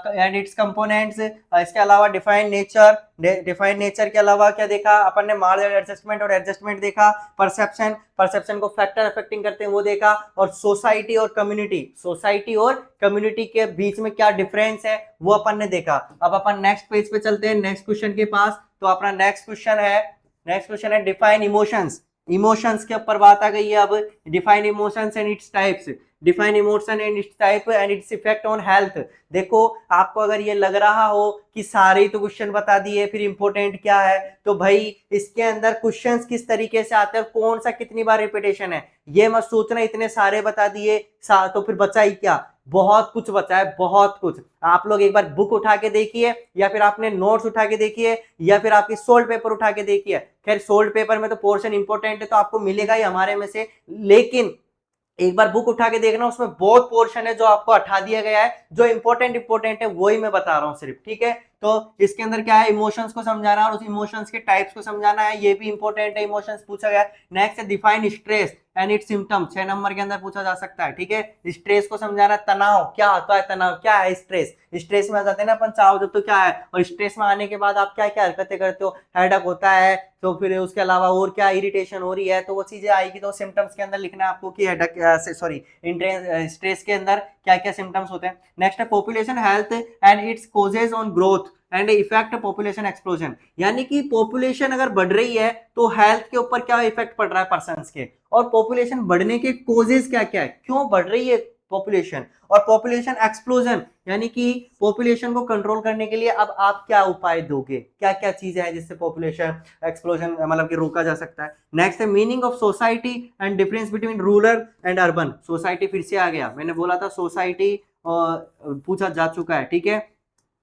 and it's components, इसके अलावा डिफाइन नेचर, डिफाइन नेचर के अलावा क्या देखा अपन ने, मार्ज एडजस्टमेंट और एडजस्टमेंट देखा, परसेप्शन, परसेप्शन को फैक्टर अफेक्टिंग करते हैं वो देखा, और सोसाइटी और कम्युनिटी, सोसाइटी और कम्युनिटी के बीच में क्या डिफरेंस है वो अपन ने देखा। अब अपन नेक्स्ट पेज पे चलते हैं, नेक्स्ट क्वेश्चन के पास। तो अपना नेक्स्ट क्वेश्चन है डिफाइन इमोशंस, इमोशंस के ऊपर बात आ गई है। अब define emotions and its types, define emotion and it's type and its effect on health. देखो आपको अगर ये लग रहा हो कि सारे तो क्वेश्चन बता दिए फिर इंपॉर्टेंट क्या है, तो भाई इसके अंदर क्वेश्चंस किस तरीके से आते हैं, कौन सा कितनी बार रिपीटेशन है, ये मत सोचना इतने सारे बता दिए तो फिर बचा ही क्या, बहुत कुछ बचा है, बहुत कुछ। आप लोग एक बार बुक उठा के देखिए, या फिर आपने नोट्स उठा के देखिए, या फिर आपकी सोल्ड पेपर उठा के देखिए। खैर सोल्ड पेपर में तो पोर्शन इंपॉर्टेंट है तो आपको मिलेगा ही हमारे में से, लेकिन एक बार बुक उठा के देखना, उसमें बहुत पोर्शन है जो आपको हटा दिया गया है, जो इंपॉर्टेंट है वही मैं बता रहा हूं सिर्फ, ठीक है। तो इसके अंदर क्या है, इमोशंस को समझाना और उस इमोशंस के टाइप्स को समझाना है, ये भी इंपॉर्टेंट है, इमोशंस पूछा गया है। नेक्स्ट है define stress and it's symptom, 6 number के अंदर पूछा जा सकता है, ठीक है। स्ट्रेस को समझाना, तनाव क्या होता है, तनाव क्या है, स्ट्रेस, स्ट्रेस में आ जाते हैं ना अपन, चाहो तो क्या है, और स्ट्रेस में आने के बाद आप क्या क्या हरकतें करते हो, हेडक होता है, तो फिर उसके अलावा और क्या इरिटेशन हो रही है, तो वो चीजें आएगी, तो सिम्टम्स के अंदर लिखना है आपको कि हेडक सॉरी स्ट्रेस के अंदर क्या क्या सिम्टम्स होते हैं। नेक्स्ट है population health and it's causes on growth and effect population explosion, यानी कि पॉपुलेशन अगर बढ़ रही है तो हेल्थ के ऊपर क्या इफेक्ट पड़ रहा है पर्संस के, और पॉपुलेशन बढ़ने के कोजेस क्या क्या है, क्यों बढ़ रही है पॉपुलेशन, और पॉपुलेशन एक्सप्लोजन यानी कि पॉपुलेशन को कंट्रोल करने के लिए अब आप क्या उपाय दोगे, क्या क्या चीजें हैं जिससे पॉपुलेशन एक्सप्लोजन मतलब कि रोका जा सकता है। नेक्स्ट है meaning of society and difference between rural and urban, society फिर से आ गया, मैंने बोला था सोसाइटी पूछा जा चुका है, ठीक है।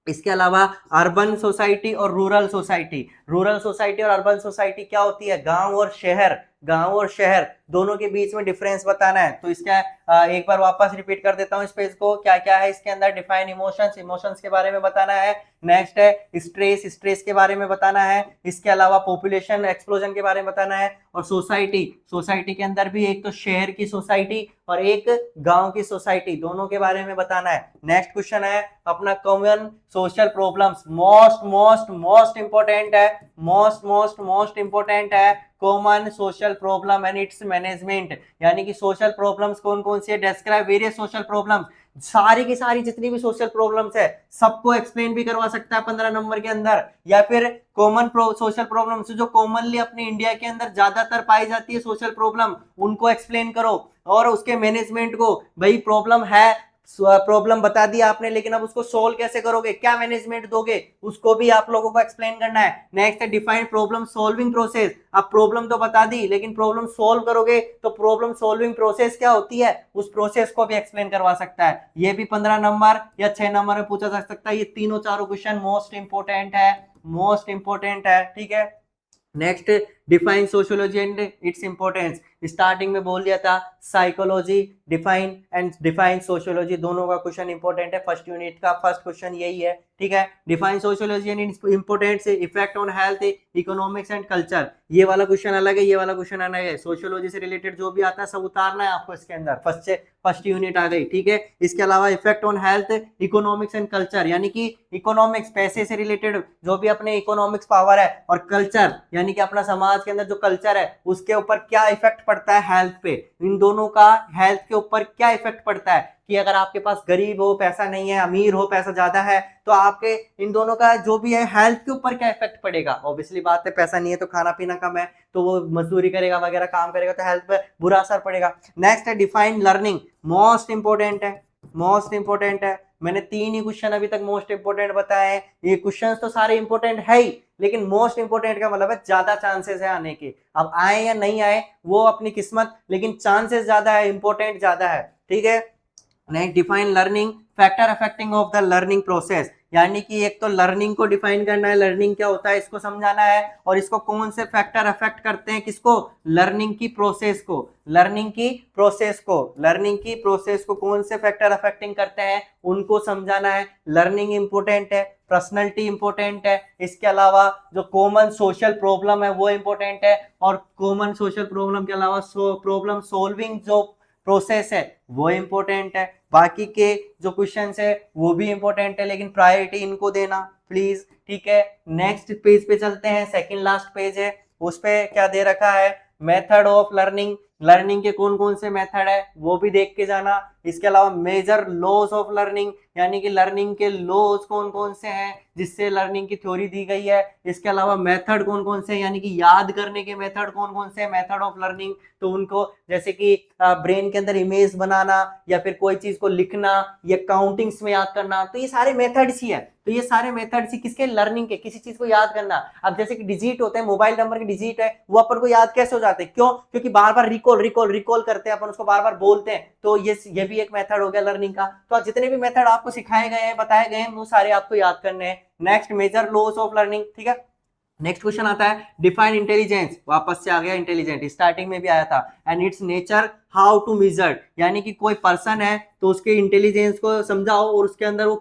इसके अलावा अर्बन सोसाइटी और रूरल सोसाइटी, रूरल सोसाइटी और अर्बन सोसाइटी क्या होती है, गांव और शहर, गांव और शहर दोनों के बीच में डिफरेंस बताना है। तो इसका एक बार वापस रिपीट कर देता हूं इस पेज को, क्या क्या है इसके अंदर, डिफाइन इमोशंस, इमोशंस के बारे में बताना है। नेक्स्ट है स्ट्रेस, स्ट्रेस के बारे में बताना है। इसके अलावा पॉपुलेशन एक्सप्लोजन के बारे में बताना है। और सोसाइटी, सोसाइटी के अंदर भी एक तो शहर की सोसाइटी और एक गांव की सोसाइटी, दोनों के बारे में बताना है। नेक्स्ट क्वेश्चन है अपना common social problems, most most most important है, मोस्ट मोस्ट मोस्ट इंपॉर्टेंट है, common social problem and it's management, यानी कि सोशल प्रॉब्लम्स कौन कौन से, डिस्क्राइब वेरियस सोशल प्रॉब्लम्स, सारी की सारी जितनी भी सोशल प्रॉब्लम्स है सबको एक्सप्लेन भी करवा सकता है 15 नंबर के अंदर, या फिर कॉमन सोशल प्रॉब्लम्स जो कॉमनली अपने इंडिया के अंदर ज्यादातर पाई जाती है सोशल प्रॉब्लम, उनको एक्सप्लेन करो, और उसके मैनेजमेंट को, भाई प्रॉब्लम है, प्रॉब्लम बता दिया आपने, लेकिन अब उसको सोल्व कैसे करोगे, क्या मैनेजमेंट दोगे, उसको भी आप लोगों को एक्सप्लेन करना है। नेक्स्ट है डिफाइन प्रॉब्लम सॉल्विंग प्रोसेस, अब प्रॉब्लम तो बता दी लेकिन प्रॉब्लम सोल्व करोगे तो प्रॉब्लम सॉल्विंग प्रोसेस क्या होती है, उस प्रोसेस को भी एक्सप्लेन करवा सकता है। ये भी 15 नंबर या 6 नंबर में पूछा जा सकता है। ये तीनों चारों क्वेश्चन मोस्ट इंपोर्टेंट है, मोस्ट इंपोर्टेंट है, ठीक है। Next define sociology and its importance, starting में बोल दिया था psychology define and define sociology, दोनों का क्वेश्चन इंपॉर्टेंट है, फर्स्ट यूनिट का फर्स्ट क्वेश्चन यही है, ठीक है। Define sociology and its importance, effect on health, economics and culture, ये वाला क्वेश्चन अलग है, ये वाला क्वेश्चन अलग है, सोशियोलॉजी से रिलेटेड जो भी आता है सब उतारना है आपको इसके अंदर, फर्स्ट यूनिट आ गई, ठीक है। इसके अलावा effect on health, economics and culture, यानी कि इकोनॉमिक्स पैसे से रिलेटेड जो भी अपने इकोनॉमिक्स पावर है, और कल्चर यानी कि अपना समाज के अंदर जो कल्चर है उसके ऊपर क्या इफेक्ट पड़ता है हेल्थ पे, इन दोनों का हेल्थ के ऊपर क्या इफेक्ट पड़ता है, कि अगर आपके पास गरीब हो, पैसा नहीं है, अमीर हो, पैसा ज्यादा है, तो आपके इन दोनों का जो भी है हेल्थ के ऊपर क्या इफेक्ट पड़ेगा। ऑब्वियसली बात है, पैसा नहीं है तो खाना पीना कम है तो वो मजदूरी करेगा वगैरह काम करेगा तो हेल्थ पे बुरा असर पड़ेगा। नेक्स्ट है डिफाइन लर्निंग, मोस्ट इंपोर्टेंट है, मोस्ट इंपोर्टेंट है, मैंने 3 ही क्वेश्चन अभी तक मोस्ट इंपोर्टेंट बताए हैं, ये क्वेश्चन तो सारे इंपोर्टेंट है ही, लेकिन मोस्ट इंपोर्टेंट का मतलब है ज्यादा चांसेस है आने के, अब आए या नहीं आए वो अपनी किस्मत, लेकिन चांसेस ज्यादा है, इंपोर्टेंट ज्यादा है, ठीक है। Next define learning, factor affecting of the learning process, यानी कि एक तो लर्निंग को डिफाइन करना है, लर्निंग क्या होता है इसको समझाना है, और इसको कौन से फैक्टर अफेक्ट करते हैं, किसको, लर्निंग की प्रोसेस को, लर्निंग की प्रोसेस को, लर्निंग की प्रोसेस को कौन से फैक्टर अफेक्टिंग करते हैं उनको समझाना है। लर्निंग इंपोर्टेंट है, पर्सनैलिटी इंपोर्टेंट है, इसके अलावा जो कॉमन सोशल प्रॉब्लम है वो इंपोर्टेंट है, और कॉमन सोशल प्रॉब्लम के अलावा प्रॉब्लम सोल्विंग जो प्रोसेस है वो इंपॉर्टेंट है, बाकी के जो क्वेश्चंस है वो भी इंपॉर्टेंट है, लेकिन प्रायोरिटी इनको देना प्लीज, ठीक है। नेक्स्ट पेज पे चलते हैं, सेकंड लास्ट पेज है, उस पे क्या दे रखा है, मेथड ऑफ लर्निंग, लर्निंग के कौन कौन से मेथड है वो भी देख के जाना। इसके अलावा मेजर लॉज ऑफ लर्निंग, यानी कि लर्निंग के लॉज कौन कौन से हैं जिससे लर्निंग की थ्योरी दी गई है। इसके अलावा मेथड कौन कौन से, यानी कि याद करने के मेथड कौन कौन से, मेथड ऑफ लर्निंग, तो उनको जैसे कि ब्रेन के अंदर इमेज बनाना, या फिर कोई चीज को लिखना, या काउंटिंग्स में याद करना, तो ये सारे मेथड्स ही है, तो ये सारे मेथड्स ही किसके, लर्निंग के, किसी चीज को याद करना। अब जैसे कि डिजिट होते हैं, मोबाइल नंबर के डिजिट है, वो अपन को याद कैसे हो जाते हैं, क्यों, क्योंकि बार बार रिकॉल रिकॉल रिकॉल करते हैं अपन, उसको बार बार बोलते हैं, तो ये भी एक मेथड हो गया लर्निंग का। तो जितने भी मेथड आपको सिखाए गए हैं, बताए गए हैं, वो सारे आपको याद करने हैं। Next major loss of learning, ठीक है। नेक्स्ट क्वेश्चन आता है डिफाइन इंटेलिजेंस, वापस से आ गया इंटेलिजेंट, स्टार्टिंग में भी आया था, and its nature, how to measure, यानी कि कोई पर्सन है तो उसके इंटेलिजेंस को समझाओ और उसके अंदर वो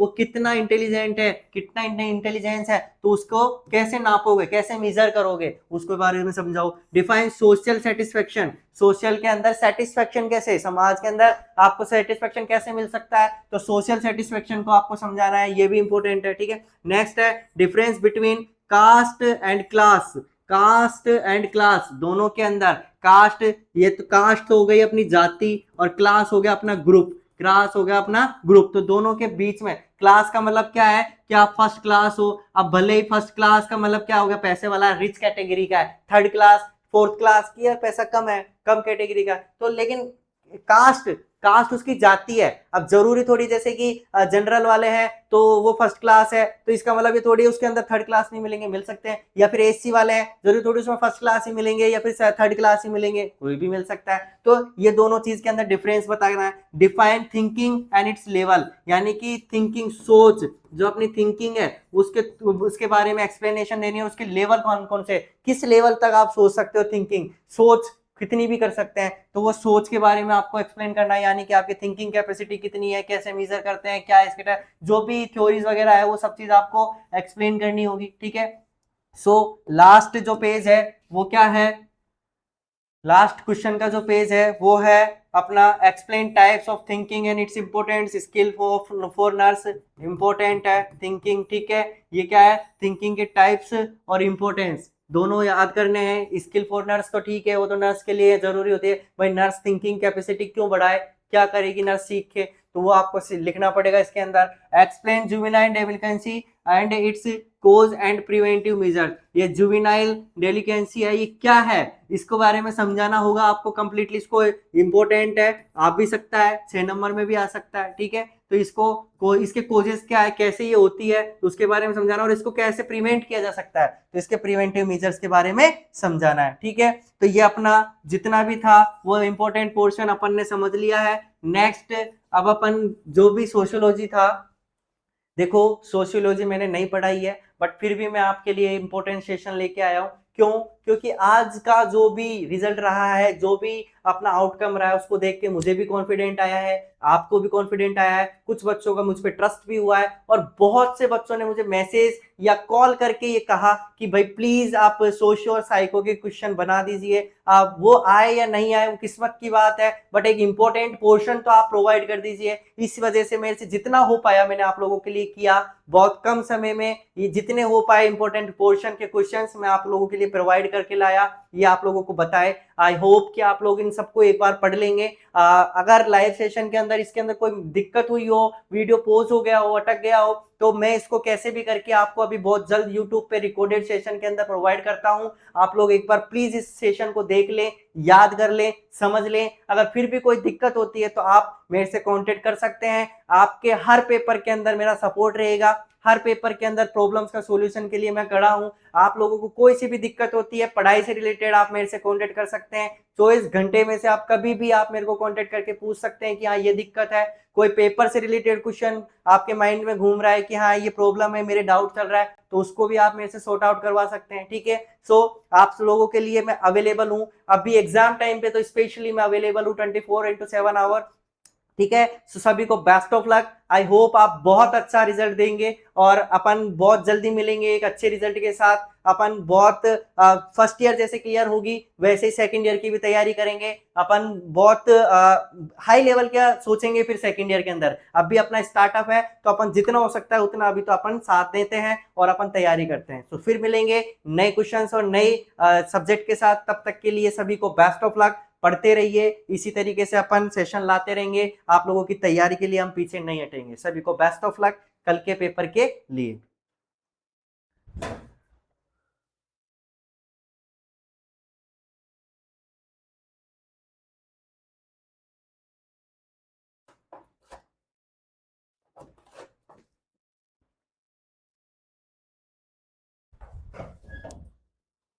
कितना इंटेलिजेंट है, कितना इंटेलिजेंस है, तो उसको कैसे नापोगे, कैसे मेजर करोगे, उसके बारे में समझाओ। डिफाइन सोशल सेटिस्फेक्शन, सोशल के अंदर सेटिस्फेक्शन कैसे, समाज के अंदर आपको सेटिस्फेक्शन कैसे मिल सकता है, तो सोशल सेटिस्फेक्शन को आपको समझाना है, ये भी इंपॉर्टेंट है, ठीक है। नेक्स्ट है difference between caste and class, caste and class दोनों के अंदर, कास्ट, ये तो कास्ट हो गई अपनी जाति और क्लास हो गया अपना ग्रुप, क्लास हो गया अपना ग्रुप, तो दोनों के बीच में क्लास का मतलब क्या है कि आप फर्स्ट क्लास हो, अब भले ही फर्स्ट क्लास का मतलब क्या हो गया, पैसे वाला रिच कैटेगरी का है, थर्ड क्लास फोर्थ क्लास की है, पैसा कम है, कम कैटेगरी का, तो लेकिन कास्ट, कास्ट उसकी जाति है। अब जरूरी थोड़ी जैसे कि जनरल वाले हैं तो वो फर्स्ट क्लास है, तो इसका मतलब ये थोड़ी उसके अंदर थर्ड क्लास नहीं मिलेंगे, मिल सकते हैं, या फिर एससी वाले हैं जरूरी थोड़ी उसमें फर्स्ट क्लास ही मिलेंगे या फिर थर्ड क्लास ही मिलेंगे, कोई भी मिल सकता है। तो ये दोनों चीज के अंदर डिफरेंस बताना है। Define thinking and it's level, यानी कि थिंकिंग, सोच, जो अपनी थिंकिंग है उसके बारे में एक्सप्लेनेशन देनी है, उसके लेवल कौन कौन से, किस लेवल तक आप सोच सकते हो, थिंकिंग, सोच कितनी भी कर सकते हैं, तो वो सोच के बारे में आपको एक्सप्लेन करना है, यानी कि आपकी थिंकिंग कैपेसिटी कितनी है, कैसे मेजर करते हैं, क्या इसके जो भी थ्योरीज वगैरह है वो सब चीज आपको एक्सप्लेन करनी होगी, ठीक है। सो लास्ट जो पेज है वो क्या है, लास्ट क्वेश्चन का जो पेज है वो है अपना explain types of thinking and it's importance, skill for nurse, important है थिंकिंग, ठीक है। ये क्या है, थिंकिंग के टाइप्स और इंपोर्टेंस दोनों याद करने हैं। स्किल फॉर नर्स तो ठीक है, वो तो नर्स के लिए जरूरी होती है, भाई नर्स थिंकिंग कैपेसिटी क्यों बढ़ाए, क्या करेगी नर्स सीख के, तो वो आपको लिखना पड़ेगा इसके अंदर। Explain juvenile delinquency and its cause and preventive measure, ये जुवेनाइल डेलिकेंसी है ये क्या है, इसको बारे में समझाना होगा आपको कंप्लीटली, इसको इंपॉर्टेंट है, आ भी सकता है 6 नंबर में भी आ सकता है, ठीक है। तो इसके कोजेस क्या है, कैसे ये होती है, तो उसके बारे में समझाना, और इसको कैसे प्रिवेंट किया जा सकता है, तो इसके प्रिवेंटिव मेजर्स के बारे में समझाना है, ठीक है। तो ये अपना जितना भी था वो इंपॉर्टेंट पोर्शन अपन ने समझ लिया है। नेक्स्ट अब अपन जो भी सोशियोलॉजी था, देखो सोशियोलॉजी मैंने नहीं पढ़ाई है बट फिर भी मैं आपके लिए इंपॉर्टेंट सेशन लेके आया हूं, क्यों, क्योंकि आज का जो भी रिजल्ट रहा है, जो भी अपना आउटकम रहा है, उसको देख के मुझे भी कॉन्फिडेंट आया है, आपको भी कॉन्फिडेंट आया है, कुछ बच्चों का मुझ पर ट्रस्ट भी हुआ है, और बहुत से बच्चों ने मुझे मैसेज या कॉल करके ये कहा कि भाई प्लीज आप सोशियो और साइको के क्वेश्चन बना दीजिए, आप वो आए या नहीं आए वो किस्मत की बात है, बट एक इंपॉर्टेंट पोर्शन तो आप प्रोवाइड कर दीजिए। इस वजह से मेरे से जितना हो पाया मैंने आप लोगों के लिए किया, बहुत कम समय में ये जितने हो पाए इंपॉर्टेंट पोर्शन के क्वेश्चंस मैं आप लोगों के लिए प्रोवाइड करके लाया, ये आप लोगों को बताए। आई होप कि आप लोग इन सबको एक बार पढ़ लेंगे। अगर लाइव सेशन के अंदर इसके अंदर कोई दिक्कत हुई हो, वीडियो पॉज हो गया हो, अटक गया हो, तो मैं इसको कैसे भी करके आपको अभी बहुत जल्द यूट्यूब पे रिकॉर्डेड सेशन के अंदर प्रोवाइड करता हूं। आप लोग एक बार प्लीज इस सेशन को देख लें, याद कर लें, समझ लें। अगर फिर भी कोई दिक्कत होती है तो आप मेरे से कांटेक्ट कर सकते हैं। आपके हर पेपर के अंदर मेरा सपोर्ट रहेगा, हर पेपर के अंदर प्रॉब्लम्स का सॉल्यूशन के लिए मैं खड़ा हूं। आप लोगों को कोई सी भी दिक्कत होती है पढ़ाई से रिलेटेड, आप मेरे से कांटेक्ट कर सकते हैं। 24 घंटे में से आप कभी भी आप मेरे को कांटेक्ट करके पूछ सकते हैं कि हाँ ये दिक्कत है, कोई पेपर से रिलेटेड क्वेश्चन आपके माइंड में घूम रहा है कि हाँ ये प्रॉब्लम है, मेरे डाउट चल रहा है, तो उसको भी आप मेरे से सॉर्ट आउट करवा सकते हैं, ठीक है। सो आप लोगों के लिए मैं अवेलेबल हूं, अभी एग्जाम टाइम पे तो स्पेशली मैं अवेलेबल हूं 24x7 आवर, ठीक है। सो सभी को best of luck. I hope आप बहुत अच्छा रिजल्ट देंगे और अपन बहुत जल्दी मिलेंगे एक अच्छे रिजल्ट के साथ। अपन बहुत फर्स्ट ईयर जैसे क्लियर होगी वैसे ही सेकंड ईयर की भी तैयारी करेंगे। अपन बहुत हाई लेवल का सोचेंगे फिर सेकंड ईयर के अंदर। अभी अपना स्टार्टअप है तो अपन जितना हो सकता है उतना अभी तो अपन साथ देते हैं और अपन तैयारी करते हैं। तो फिर मिलेंगे नए क्वेश्चंस और नए सब्जेक्ट के साथ। तब तक के लिए सभी को बेस्ट ऑफ लक। पढ़ते रहिए, इसी तरीके से अपन सेशन लाते रहेंगे। आप लोगों की तैयारी के लिए हम पीछे नहीं हटेंगे। सभी को बेस्ट ऑफ लक कल के पेपर के लिए।